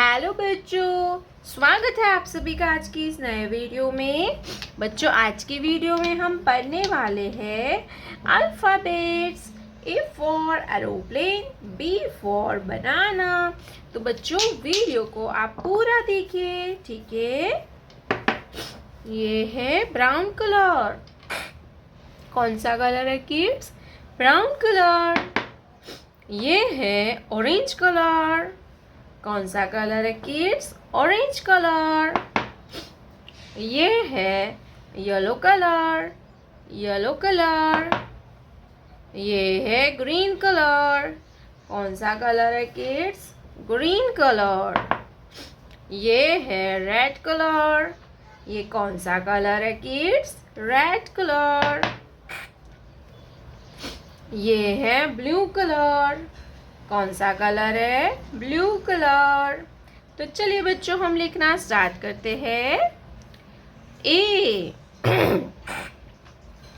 Hello बच्चों, स्वागत है आप सभी का आज की इस नए वीडियो में। बच्चों, आज की वीडियो में हम पढ़ने वाले हैं alphabets. A for aeroplane, B for banana. तो बच्चों, वीडियो को आप पूरा देखिए, ठीक है। ये है ब्राउन कलर। कौन सा कलर है किड्स? Brown colour. ये है ऑरेंज कलर। कौन सा कलर है किड्स? Orange colour. ये है येलो कलर। Yellow colour. ये है ग्रीन कलर। कौन सा कलर है किड्स? Green colour. ये है रेड कलर। ये कौन सा कलर है किड्स? Red colour. ये है ब्लू कलर। कौन सा कलर है? Blue colour. तो चलिए बच्चों, हम लिखना स्टार्ट करते हैं। ए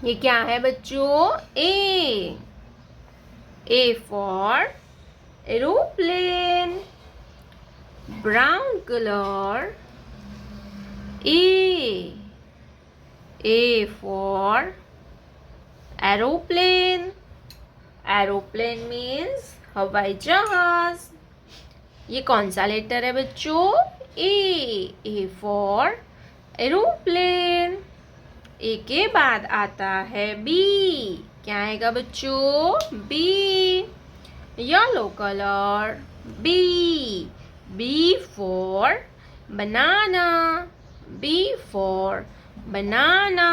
ये क्या है बच्चों? ए for aeroplane. Brown colour. A for aeroplane. Aeroplane means हवाई जहाज। ये कौन सा लेटर है बच्चों? ए फॉर एरोप्लेन। ए के बाद आता है बी। क्या आएगा बच्चों? B. Yellow colour. B for banana. B for banana.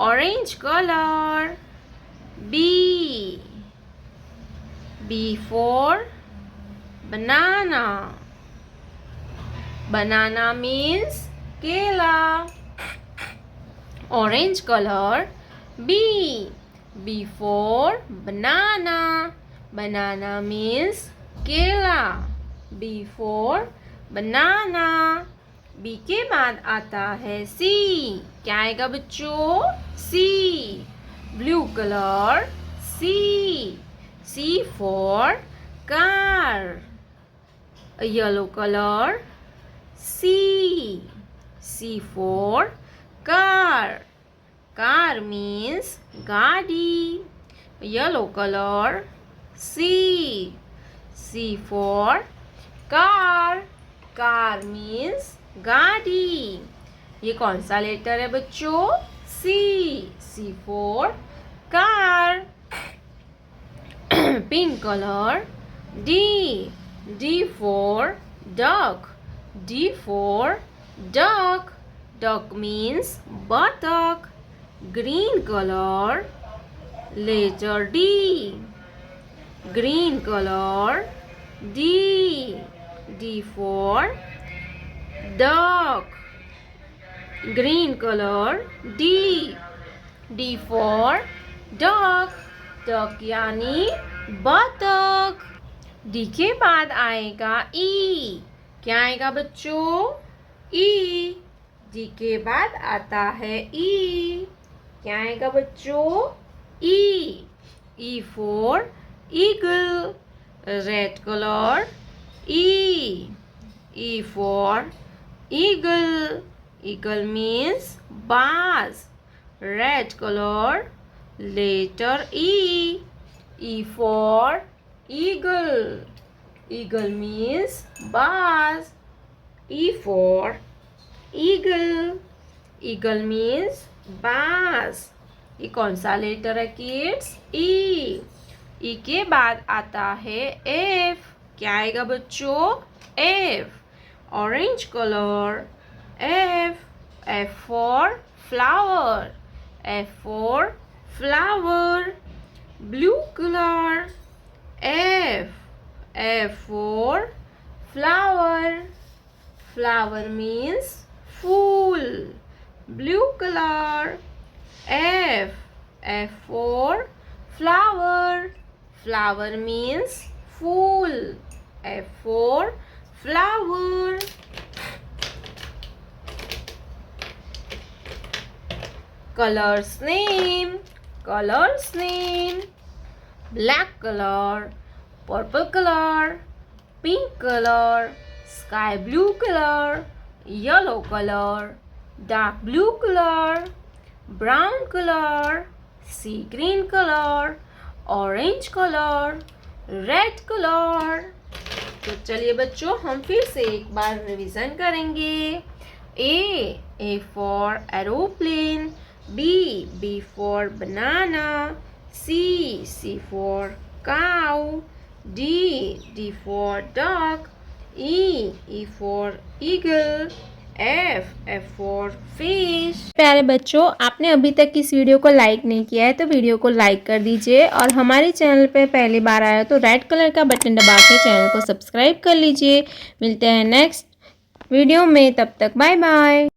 Orange colour. B for banana. Banana means केला. Orange color. B for banana. Banana means केला. B for banana. B के बाद आता है C. क्या आएगा बच्चों? C. Blue color. C for car. A yellow color. C for car. Car means गाड़ी. Yellow color. C for car. Car means गाड़ी. ये कौन सा लेटर है बच्चों? C for car. Pink color. D for duck. D for duck. Duck means buttock. Green color. Letter D. Green color. D for duck. Green color. D for duck. duck यानी बतख। D के बाद आएगा ई। क्या आएगा बच्चों? ई। डी के बाद आता है ई। क्या आएगा बच्चों? E for eagle. Red colour. E for eagle. Eagle means बाज। Red colour. Letter E for eagle. Eagle means baaz. E for eagle. Eagle means baaz. ये कौन सा लेटर है किड्स? ई के बाद आता है F. क्या आएगा बच्चों? F. Orange color. F for flower. F for flower. Blue color. F for flower. Flower means fool. Blue color. F for flower. Flower means fool. F for flower. Colors name. Black color, purple color, pink color, sky blue color, yellow color, dark blue color, brown color, sea green color, orange color, red colour. तो चलिए बच्चों हम फिर से एक बार revision करेंगे। A for aeroplane, B for banana, C for cow, D for duck, E for eagle, F for fish। प्यारे बच्चों, आपने अभी तक इस वीडियो को लाइक नहीं किया है तो वीडियो को लाइक कर दीजिए और हमारे चैनल पे पहली बार आया तो रेड कलर का बटन दबा के चैनल को सब्सक्राइब कर लीजिए। मिलते हैं नेक्स्ट वीडियो में, तब तक बाय बाय।